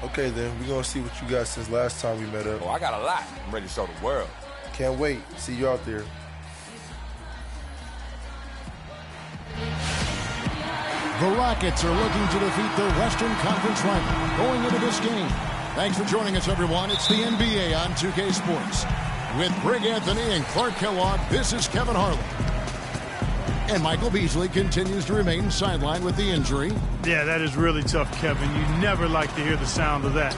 Okay, then. We're going to see what you got since last time we met up. Oh, I got a lot. I'm ready to show the world. Can't wait. See you out there. The Rockets are looking to defeat the Western Conference rival going into this game. Thanks for joining us, everyone. It's the NBA on 2K Sports. With Greg Anthony and Clark Kellogg, this is Kevin Harlan. And Michael Beasley continues to remain sidelined with the injury. Yeah, that is really tough, Kevin. You never like to hear the sound of that.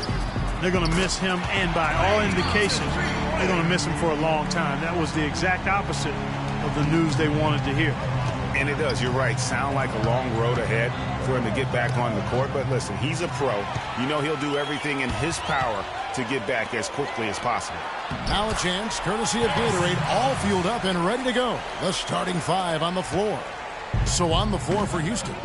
They're going to miss him, and by all indications, they're going to miss him for a long time. That was the exact opposite of the news they wanted to hear. And it does, you're right, sound like a long road ahead for him to get back on the court. But listen, he's a pro. You know he'll do everything in his power to get back as quickly as possible. Now a chance, courtesy of Gatorade, all fueled up and ready to go. The starting five on the floor. So on the floor for Houston,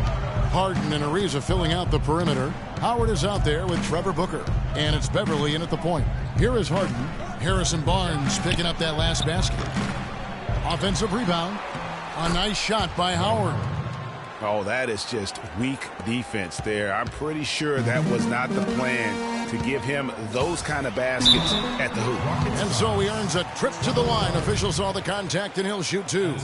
Harden and Ariza filling out the perimeter. Howard is out there with Trevor Booker. And it's Beverly in at the point. Here is Harden. Harrison Barnes picking up that last basket. Offensive rebound. A nice shot by Howard. Oh, that is just weak defense there. I'm pretty sure that was not the plan to give him those kind of baskets at the hoop. And so he earns a trip to the line. Officials saw the contact, and he'll shoot two.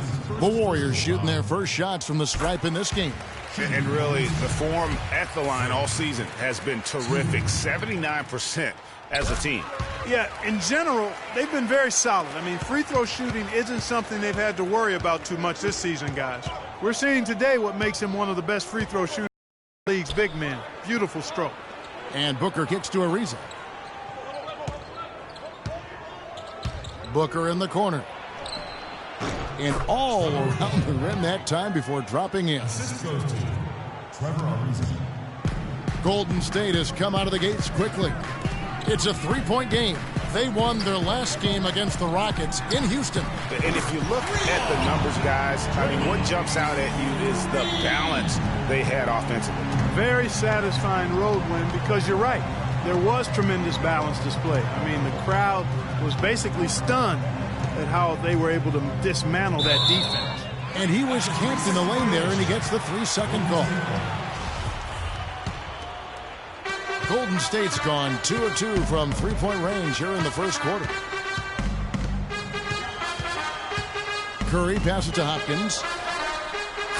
The Warriors shooting their first shots from the stripe in this game. And really, the form at the line all season has been terrific. 79% as a team. Yeah, in general, they've been very solid. I mean, free throw shooting isn't something they've had to worry about too much this season, guys. We're seeing today what makes him one of the best free throw shooters in the league's big men. Beautiful stroke. And Booker kicks to Ariza. Booker in the corner. And all around the rim that time before dropping in. Golden State has come out of the gates quickly. It's a three-point game. They won their last game against the Rockets in Houston. And if you look at the numbers, guys, I mean, what jumps out at you is the balance they had offensively. Very satisfying road win because you're right. There was tremendous balance display. I mean, the crowd was basically stunned at how they were able to dismantle that defense. And he was camped in the lane there, and he gets the 3-second call. Golden State's gone 2 of 2 from three-point range here in the first quarter. Curry passes to Hopkins.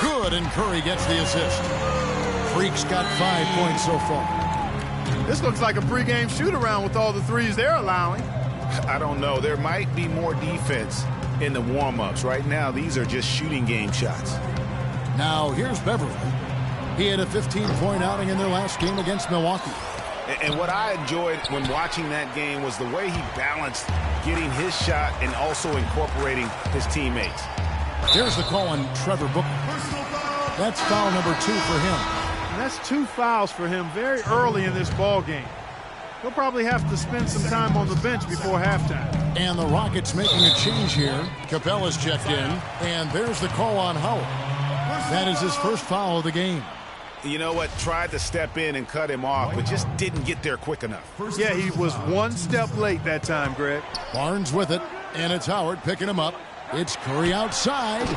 Good, and Curry gets the assist. Freak's got 5 points so far. This looks like a pregame shoot-around with all the threes they're allowing. I don't know. There might be more defense in the warm-ups. Right now, these are just shooting game shots. Now, here's Beverly. He had a 15-point outing in their last game against Milwaukee. And what I enjoyed when watching that game was the way he balanced getting his shot and also incorporating his teammates. There's the call on Trevor Booker. That's foul number 2 for him. And that's 2 fouls for him very early in this ball game. He'll probably have to spend some time on the bench before halftime. And the Rockets making a change here. Capella's checked in, and there's the call on Howard. That is his first foul of the game. You know what? Tried to step in and cut him off, but just didn't get there quick enough. Yeah, he was 1 step late that time, Greg. Barnes with it, and it's Howard picking him up. It's Curry outside.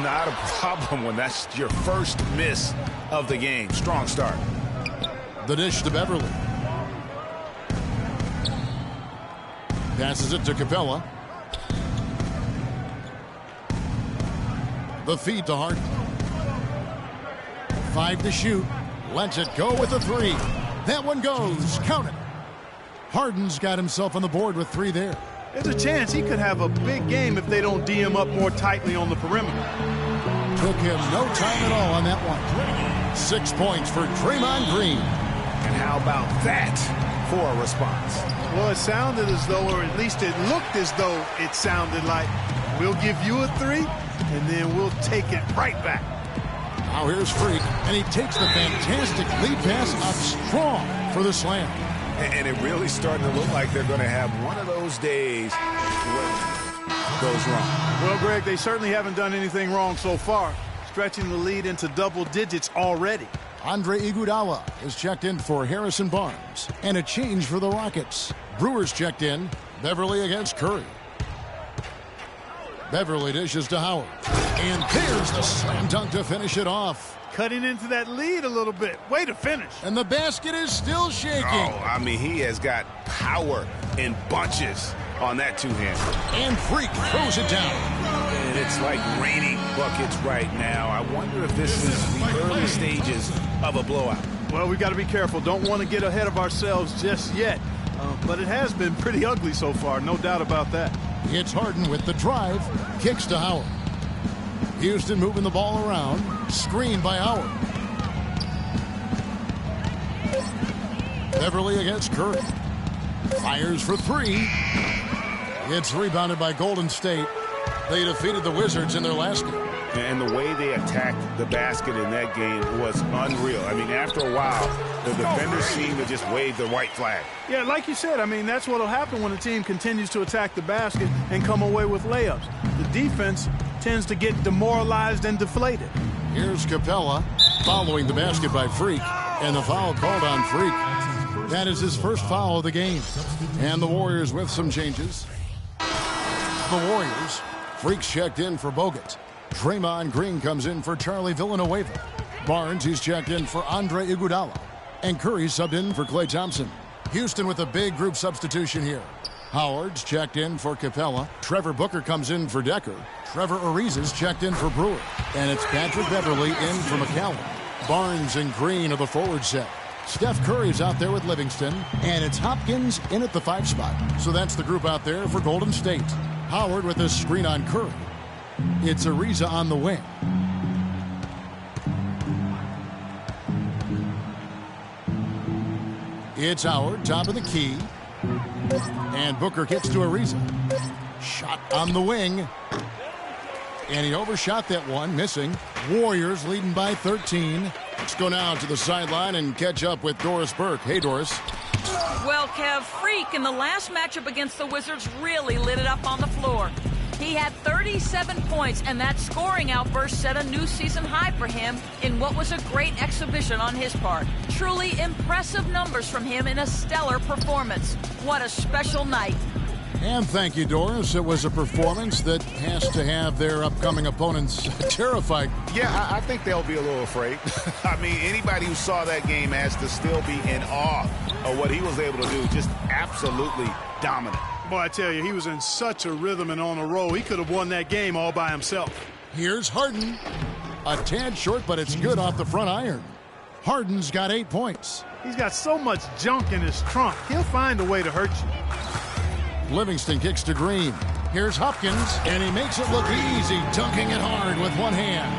Not a problem when that's your first miss of the game. Strong start. The dish to Beverly. Passes it to Capella. The feed to Harden. 5 to shoot. Lets it go with a 3. That one goes. Count it. Harden's got himself on the board with 3 there. There's a chance he could have a big game if they don't D him up more tightly on the perimeter. Took him no time at all on that one. 6 points for Draymond Green. And how about that for a response? Well, it sounded as though, or at least it looked as though it sounded like, we'll give you a 3, and then we'll take it right back. Now here's Freak, and he takes the fantastic lead pass up strong for the slam. And it really starting to look like they're going to have one of those days where it goes wrong. Well, Greg, they certainly haven't done anything wrong so far, stretching the lead into double digits already. Andre Iguodala is checked in for Harrison Barnes, and a change for the Rockets. Brewers checked in. Beverly against Curry. Beverly dishes to Howard. And there's the slam dunk to finish it off. Cutting into that lead a little bit. Way to finish. And the basket is still shaking. Oh, I mean, he has got power in bunches on that two-hander. And Freak throws it down. And it's like raining buckets right now. I wonder if this is the early stages of a blowout. Well, we've got to be careful. Don't want to get ahead of ourselves just yet. But it has been pretty ugly so far, no doubt about that. It's Harden with the drive. Kicks to Howard. Houston moving the ball around. Screen by Howard. Beverly against Curry. Fires for three. It's rebounded by Golden State. They defeated the Wizards in their last game. And the way they attacked the basket in that game was unreal. I mean, after a while, the defenders seemed to just wave the white flag. Yeah, like you said, I mean, that's what will happen when a team continues to attack the basket and come away with layups. The defense tends to get demoralized and deflated. Here's Capella following the basket by Freak, and the foul called on Freak. That is his first foul of the game. And the Warriors with some changes. The Warriors, Freak's checked in for Bogut. Draymond Green comes in for Charlie Villanueva. Barnes, he's checked in for Andre Iguodala. And Curry subbed in for Klay Thompson. Houston with a big group substitution here. Howard's checked in for Capella. Trevor Booker comes in for Decker. Trevor Ariza's checked in for Brewer. And it's Patrick Beverly in for McCallum. Barnes and Green are the forward set. Steph Curry's out there with Livingston. And it's Hopkins in at the 5 spot. So that's the group out there for Golden State. Howard with a screen on Curry. It's Ariza on the wing. It's Howard, top of the key. And Booker gets to Ariza. Shot on the wing. And he overshot that one, missing. Warriors leading by 13. Let's go now to the sideline and catch up with Doris Burke. Hey, Doris. Well, Kev, Freak in the last matchup against the Wizards really lit it up on the floor. He had 37 points, and that scoring outburst set a new season high for him in what was a great exhibition on his part. Truly impressive numbers from him in a stellar performance. What a special night. And thank you, Doris. It was a performance that has to have their upcoming opponents terrified. Yeah, I think they'll be a little afraid. I mean, anybody who saw that game has to still be in awe of what he was able to do. Just absolutely dominant. Boy, I tell you, he was in such a rhythm and on a roll. He could have won that game all by himself. Here's Harden. A tad short, but it's good off the front iron. Harden's got 8 points. He's got so much junk in his trunk. He'll find a way to hurt you. Livingston kicks to Green. Here's Hopkins, and he makes it look easy, dunking it hard with one hand.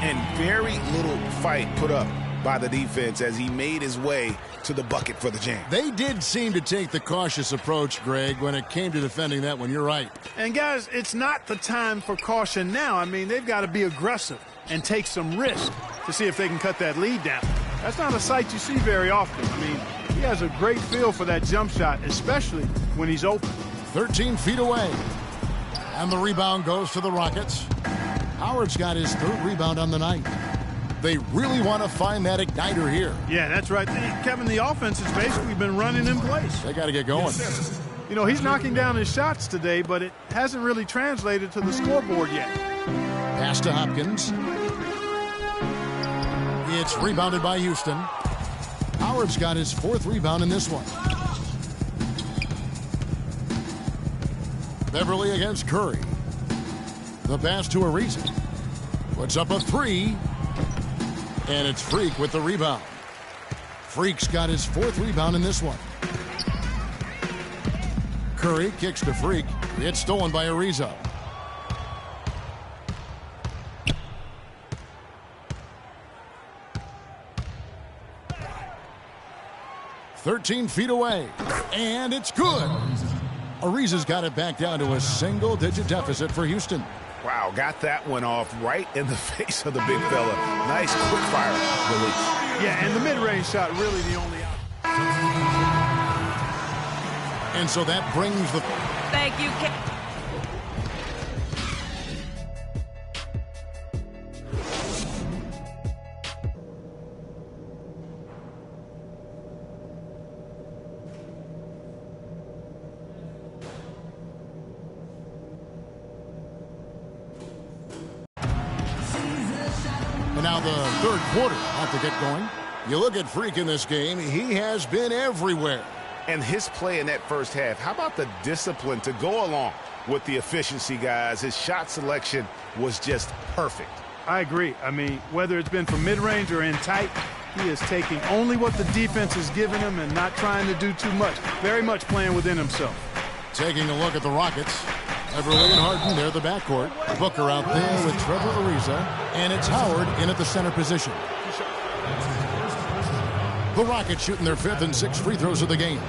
And very little fight put up by the defense as he made his way to the bucket for the jam. They did seem to take the cautious approach, Greg, when it came to defending that one. You're right. And, guys, it's not the time for caution now. I mean, they've got to be aggressive and take some risk to see if they can cut that lead down. That's not a sight you see very often. I mean, he has a great feel for that jump shot, especially when he's open. 13 feet away. And the rebound goes to the Rockets. Howard's got his 3rd rebound on the night. They really want to find that igniter here. Yeah, that's right. Kevin, the offense has basically been running in place. They got to get going. You know, he's knocking down his shots today, but it hasn't really translated to the scoreboard yet. Pass to Hopkins. It's rebounded by Houston. Howard's got his 4th rebound in this one. Beverly against Curry. The pass to Ariza. Puts up a 3. And it's Freak with the rebound. Freak's got his 4th rebound in this one. Curry kicks to Freak. It's stolen by Ariza. "13 feet away. And it's good. Ariza's got it back down to a single-digit deficit for Houston. Wow, got that one off right in the face of the big fella. Nice quick-fire release. Yeah, and the mid-range shot really the only out. And so that brings the... Thank you, Now the third quarter about to get going. You look at Freak in this game, he has been everywhere. And his play in that first half, how about the discipline to go along with the efficiency, guys? His shot selection was just perfect. I agree. I mean, whether it's been from mid-range or in tight, he is taking only what the defense has given him and not trying to do too much. Very much playing within himself. Taking a look at the Rockets. Beverly and Harden, they're the backcourt. Booker out there with Trevor Ariza. And it's Howard in at the center position. The Rockets shooting their 5th and 6th free throws of the game.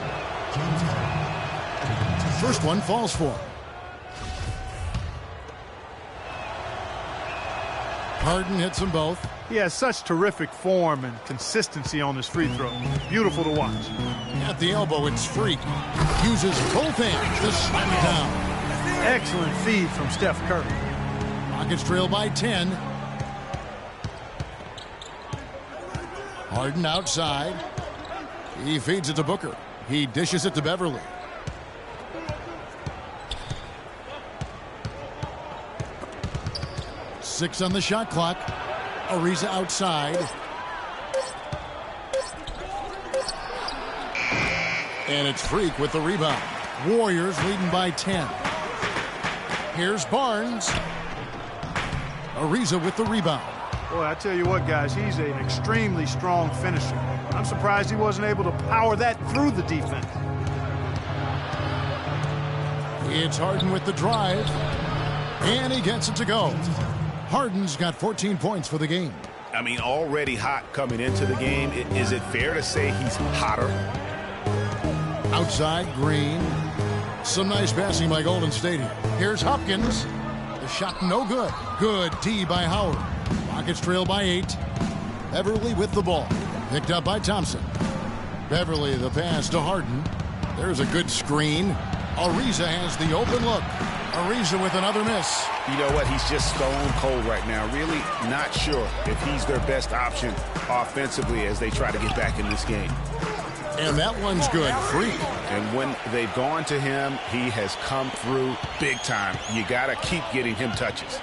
First one falls for him. Harden hits them both. He has such terrific form and consistency on his free throw. Beautiful to watch. At the elbow, it's Freak. Uses both hands to slam it down. Excellent feed from Steph Curry. Rockets trail by 10. Harden outside. He feeds it to Booker. He dishes it to Beverly. Six on the shot clock. Ariza outside. And it's Freak with the rebound. Warriors leading by 10. Here's Barnes. Ariza with the rebound. Boy, I tell you what, guys, he's an extremely strong finisher. I'm surprised he wasn't able to power that through the defense. It's Harden with the drive. And he gets it to go. Harden's got 14 points for the game. I mean, already hot coming into the game. Is it fair to say he's hotter? Outside, Green. Some nice passing by Golden State here. Here's Hopkins. The shot no good. Good D by Howard. Rockets trail by 8. Beverly with the ball. Picked up by Thompson. Beverly the pass to Harden. There's a good screen. Ariza has the open look. Ariza with another miss. You know what? He's just stone cold right now. Really not sure if he's their best option offensively as they try to get back in this game. And that one's good. Freak. And when they've gone to him, he has come through big time. You got to keep getting him touches.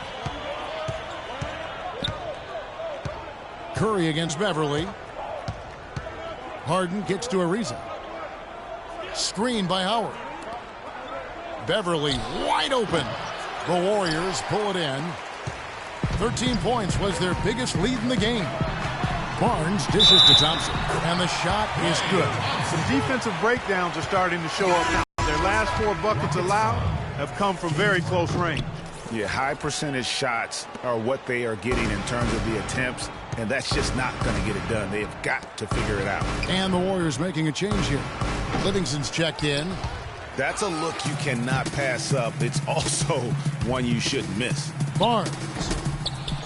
Curry against Beverly. Harden gets to Ariza. Screen by Howard. Beverly wide open. The Warriors pull it in. 13 points was their biggest lead in the game. Barnes dishes to Thompson, and the shot is good. Some defensive breakdowns are starting to show up now. Their last 4 buckets allowed have come from very close range. Yeah, high percentage shots are what they are getting in terms of the attempts, and that's just not going to get it done. They have got to figure it out. And the Warriors making a change here. Livingston's checked in. That's a look you cannot pass up. It's also one you shouldn't miss. Barnes.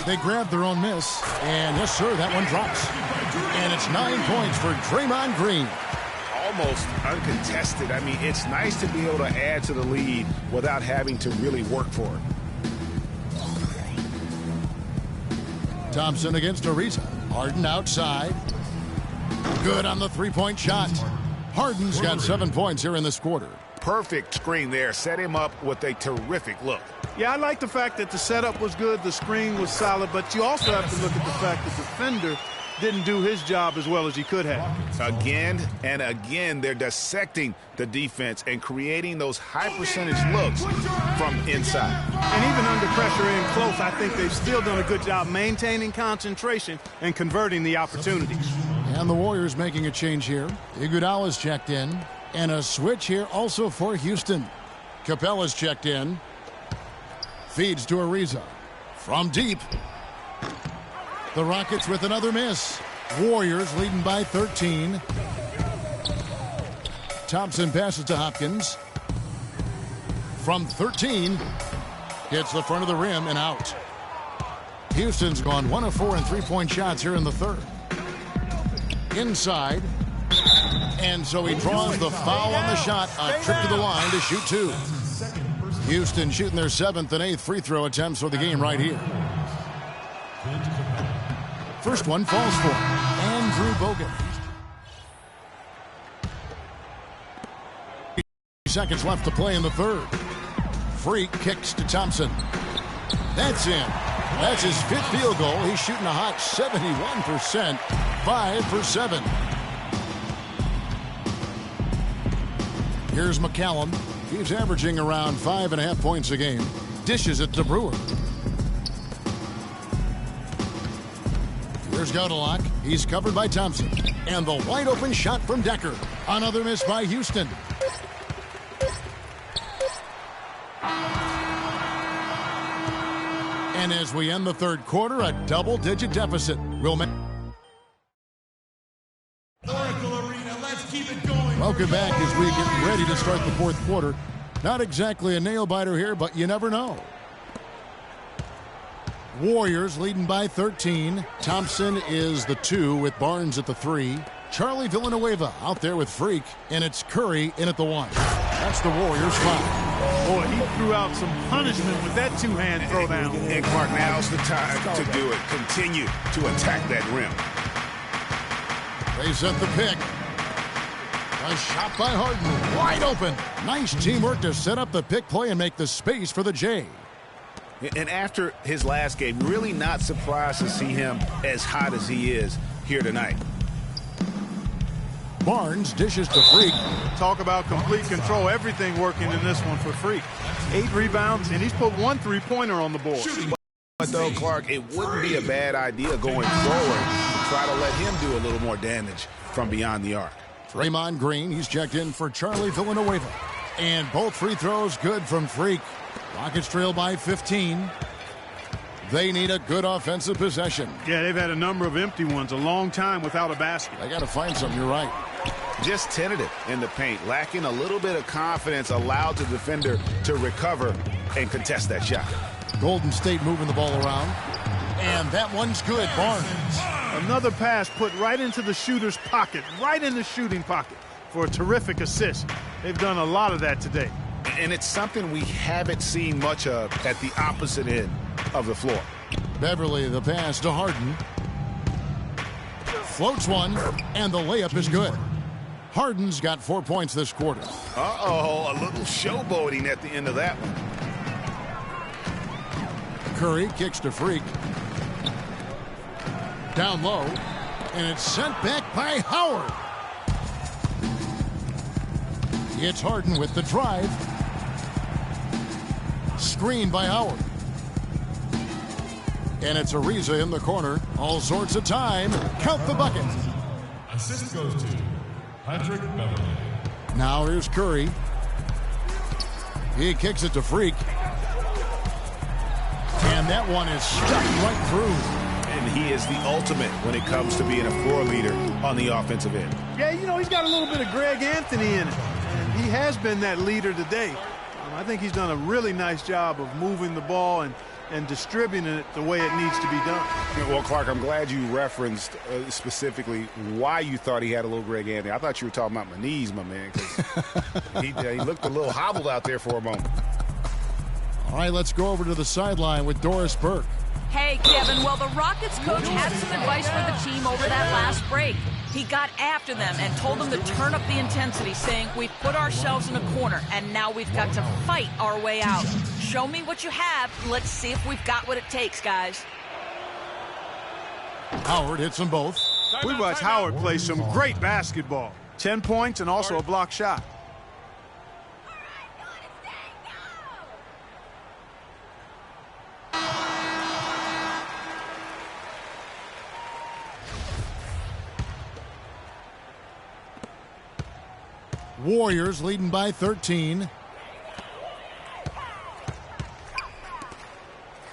They grab their own miss. And yes, sir, that one drops. And it's 9 points for Draymond Green. Almost uncontested. I mean, it's nice to be able to add to the lead without having to really work for it. Thompson against Ariza. Harden outside. Good on the three-point shot. Harden's got 7 points here in this quarter. Perfect screen there. Set him up with a terrific look. Yeah, I like the fact that the setup was good, the screen was solid, but you also have to look at the fact that the defender didn't do his job as well as he could have. Again and again, they're dissecting the defense and creating those high-percentage looks from inside. And even under pressure in close, I think they've still done a good job maintaining concentration and converting the opportunities. And the Warriors making a change here. Iguodala's checked in. And a switch here also for Houston. Capella's checked in. Feeds to Ariza. From deep. The Rockets with another miss. Warriors leading by 13. Thompson passes to Hopkins. From 13. Hits the front of the rim and out. Houston's gone 1 of 4 in three-point shots here in the third. Inside. And so he draws the foul on the shot. A trip to the line to shoot 2. Houston shooting their 7th and 8th free throw attempts for the game right here. First one falls for Andrew Bogut. Seconds left to play in the third. Freak kicks to Thompson. That's in. That's his 5th field goal. He's shooting a hot 71%, 5 for 7. Here's McCallum. He's averaging around 5.5 points a game. Dishes it to Brewer. Here's Gaudelak. He's covered by Thompson. And the wide open shot from Decker. Another miss by Houston. And as we end the third quarter, a double-digit deficit will make. Welcome back as we get ready to start the fourth quarter. Not exactly a nail-biter here, but you never know. Warriors leading by 13. Thompson is the 2 with Barnes at the 3. Charlie Villanueva out there with Freak, and it's Curry in at the 1. That's the Warriors' foul. Boy, he threw out some punishment with that two-hand throwdown. And Clark, now's the time to do it. Continue to attack that rim. They set the pick. A shot by Harden, wide open. Nice teamwork to set up the pick play and make the space for the J. And after his last game, really not surprised to see him as hot as he is here tonight. Barnes dishes to Freak. Talk about complete control. Everything working in this one for Freak. 8 rebounds, and he's put 1 3-pointer on the board. But though, Clark, it wouldn't be a bad idea going forward to try to let him do a little more damage from beyond the arc. Draymond Green, he's checked in for Charlie Villanueva. And both free throws good from Freak. Rockets trail by 15. They need a good offensive possession. Yeah, they've had a number of empty ones, a long time without a basket. They got to find something, you're right. Just tentative in the paint, lacking a little bit of confidence, allowed the defender to recover and contest that shot. Golden State moving the ball around. And that one's good, Barnes. Another pass put right into the shooter's pocket, right in the shooting pocket for a terrific assist. They've done a lot of that today. And it's something we haven't seen much of at the opposite end of the floor. Beverly, the pass to Harden. Floats one, and the layup is good. Harden's got 4 points this quarter. Uh-oh, a little showboating at the end of that one. Curry kicks to Freak. Down low, and it's sent back by Howard. It's Harden with the drive. Screen by Howard. And it's Ariza in the corner. All sorts of time. Count the bucket. Assist goes to Patrick Beverly. Now here's Curry. He kicks it to Freak. And that one is stuck right through. And he is the ultimate when it comes to being a floor leader on the offensive end. Yeah, you know, he's got a little bit of Greg Anthony in it. And he has been that leader today. I think he's done a really nice job of moving the ball and distributing it the way it needs to be done. Well, Clark, I'm glad you referenced specifically why you thought he had a little Greg Anthony. I thought you were talking about my knees, my man, because he looked a little hobbled out there for a moment. All right, let's go over to the sideline with Doris Burke. Hey, Kevin, well, the Rockets coach had some advice for the team over that last break. He got after them and told them to turn up the intensity, saying, we've put ourselves in a corner, and now we've got to fight our way out. Show me what you have. Let's see if we've got what it takes, guys. Howard hits them both. We watched Howard play some great basketball. 10 points and also a block shot. Warriors leading by 13.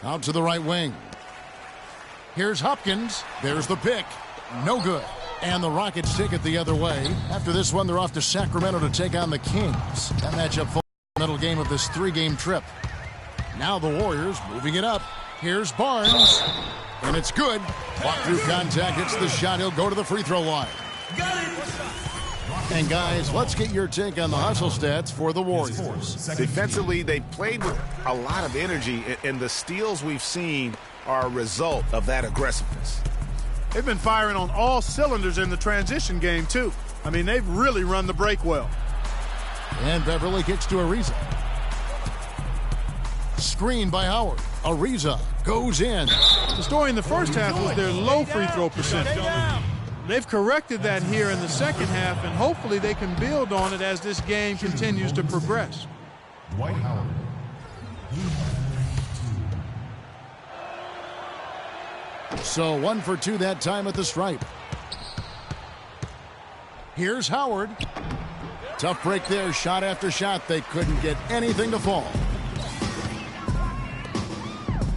Out to the right wing. Here's Hopkins. There's the pick. No good. And the Rockets take it the other way. After this one, they're off to Sacramento to take on the Kings. That matchup fundamental game of this 3-game trip. Now the Warriors moving it up. Here's Barnes. And it's good. Walk through contact, hits the shot. He'll go to the free throw line. And guys, let's get your take on the hustle stats for the Warriors. Defensively, they played with a lot of energy, and the steals we've seen are a result of that aggressiveness. They've been firing on all cylinders in the transition game, too. I mean, they've really run the break well. And Beverly kicks to Ariza. Screen by Howard. Ariza goes in. The story in the first half was their low free throw percentage. They've corrected that here in the second half, and hopefully they can build on it as this game continues to progress. Dwight Howard. So 1 for 2 that time at the stripe. Here's Howard. Tough break there, shot after shot. They couldn't get anything to fall.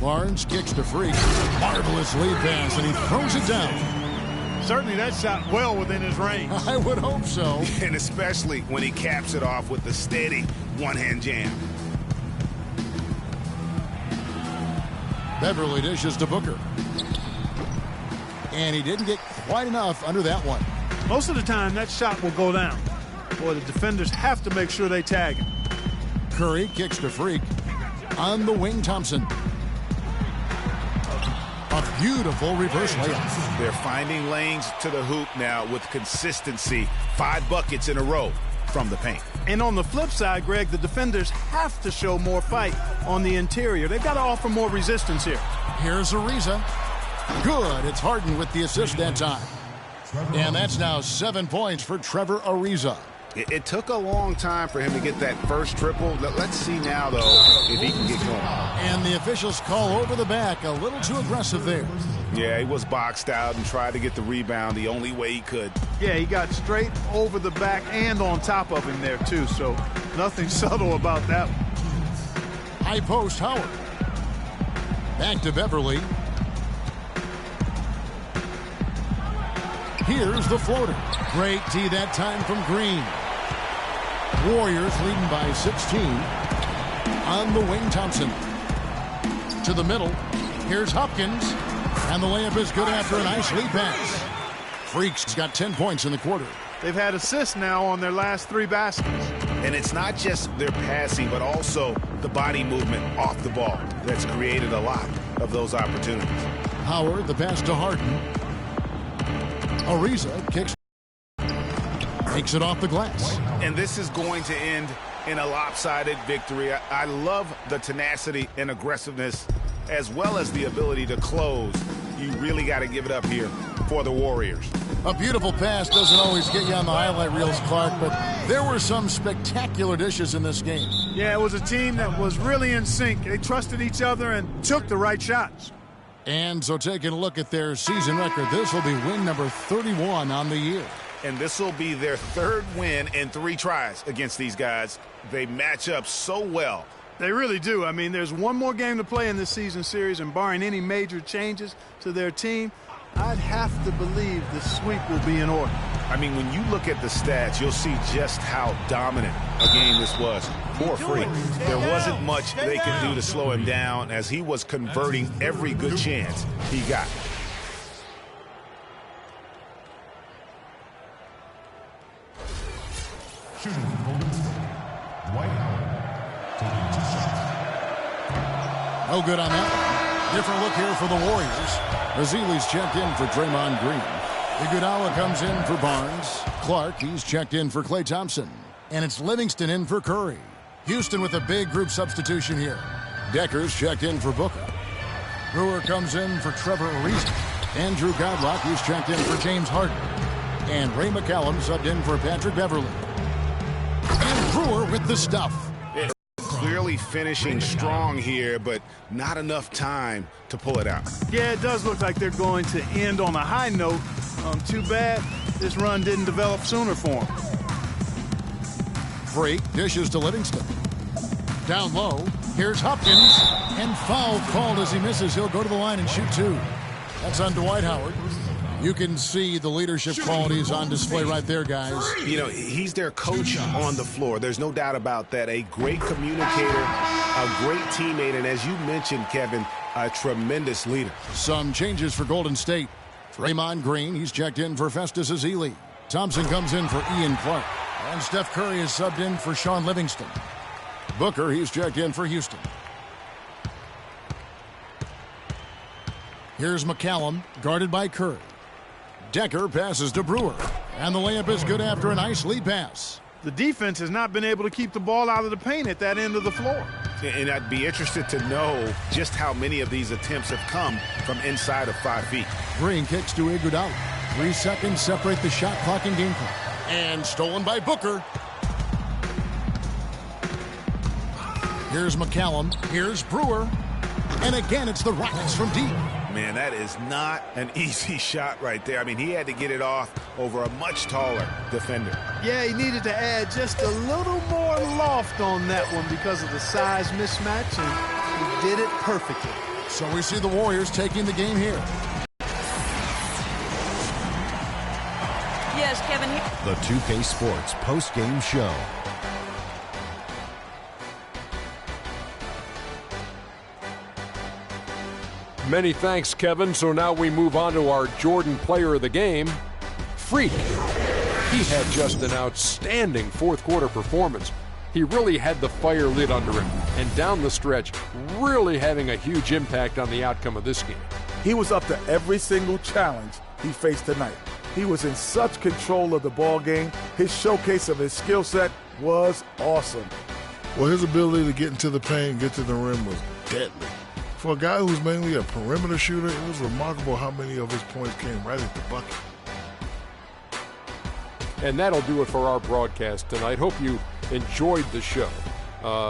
Barnes kicks to Freak. Marvelous lead pass, and he throws it down. Certainly that shot well within his range. I would hope so. And especially when he caps it off with the steady one-hand jam. Beverly dishes to Booker. And he didn't get quite enough under that one. Most of the time, that shot will go down. Boy, the defenders have to make sure they tag him. Curry kicks to Freak. On the wing, Thompson. A beautiful reverse layup. They're finding lanes to the hoop now with consistency. 5 buckets in a row from the paint. And on the flip side, Greg, the defenders have to show more fight on the interior. They've got to offer more resistance here. Here's Ariza. Good. It's Harden with the assist that time. And that's now 7 points for Trevor Ariza. It took a long time for him to get that first triple. Let's see now, though, if he can get going. And the officials call over the back. A little too aggressive there. Yeah, he was boxed out and tried to get the rebound the only way he could. Yeah, he got straight over the back and on top of him there, too. So nothing subtle about that one. High post, Howard. Back to Beverly. Here's the floater. Great D that time from Green. Warriors leading by 16. On the wing, Thompson. To the middle. Here's Hopkins. And the layup is good after a nice lead pass. Freak's got 10 points in the quarter. They've had assists now on their last 3 baskets. And it's not just their passing, but also the body movement off the ball that's created a lot of those opportunities. Howard, the pass to Harden. Ariza kicks. Takes it off the glass. And this is going to end in a lopsided victory. I love the tenacity and aggressiveness as well as the ability to close. You really got to give it up here for the Warriors. A beautiful pass doesn't always get you on the highlight reels, Clark, but there were some spectacular dishes in this game. Yeah, it was a team that was really in sync. They trusted each other and took the right shots. And so taking a look at their season record, this will be win number 31 on the year. And this will be their 3rd win in 3 tries against these guys. They match up so well. They really do. I mean, there's one more game to play in this season series, and barring any major changes to their team, I'd have to believe the sweep will be in order. I mean, when you look at the stats, you'll see just how dominant a game this was for Freak. There wasn't much they could do to slow him down as he was converting every good chance he got. Shooting for Golden State. Dwight Howard. Taking 2 shots. No good on that one. Different look here for the Warriors. Azili's checked in for Draymond Green. Iguodala comes in for Barnes. Clark, he's checked in for Klay Thompson. And it's Livingston in for Curry. Houston with a big group substitution here. Decker's checked in for Booker. Brewer comes in for Trevor Ariza. Andrew Godlock, he's checked in for James Harden. And Ray McCallum subbed in for Patrick Beverly. And Brewer with the stuff. Clearly finishing strong here, but not enough time to pull it out. Yeah, it does look like they're going to end on a high note. Too bad this run didn't develop sooner for them. Freak dishes to Livingston. Down low, here's Hopkins. And foul called as he misses. He'll go to the line and shoot 2. That's on Dwight Howard. You can see the leadership qualities on display right there, guys. You know, he's their coach on the floor. There's no doubt about that. A great communicator, a great teammate, and as you mentioned, Kevin, a tremendous leader. Some changes for Golden State. Draymond Green, he's checked in for Festus Ezeli. Thompson comes in for Ian Clark. And Steph Curry is subbed in for Sean Livingston. Booker, he's checked in for Houston. Here's McCallum, guarded by Curry. Decker passes to Brewer. And the layup is good after a nice lead pass. The defense has not been able to keep the ball out of the paint at that end of the floor. And I'd be interested to know just how many of these attempts have come from inside of 5 feet. Green kicks to Iguodala. 3 seconds separate the shot clock and game clock. And stolen by Booker. Here's McCallum. Here's Brewer. And again, it's the Rockets from deep. Man, that is not an easy shot right there. I mean, he had to get it off over a much taller defender. Yeah, he needed to add just a little more loft on that one because of the size mismatch, and he did it perfectly. So we see the Warriors taking the game here. Yes, Kevin. The 2K Sports post-game show. Many thanks, Kevin. So now we move on to our Jordan player of the game, Freak. He had just an outstanding fourth quarter performance. He really had the fire lit under him, and down the stretch, really having a huge impact on the outcome of this game. He was up to every single challenge he faced tonight. He was in such control of the ball game. His showcase of his skill set was awesome. Well, his ability to get into the paint, get to the rim was deadly. For a guy who's mainly a perimeter shooter, it was remarkable how many of his points came right at the bucket. And that'll do it for our broadcast tonight. Hope you enjoyed the show.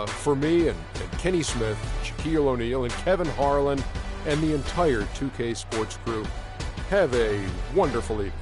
For me and Kenny Smith, Shaquille O'Neal, and Kevin Harlan, and the entire 2K Sports crew, have a wonderful evening.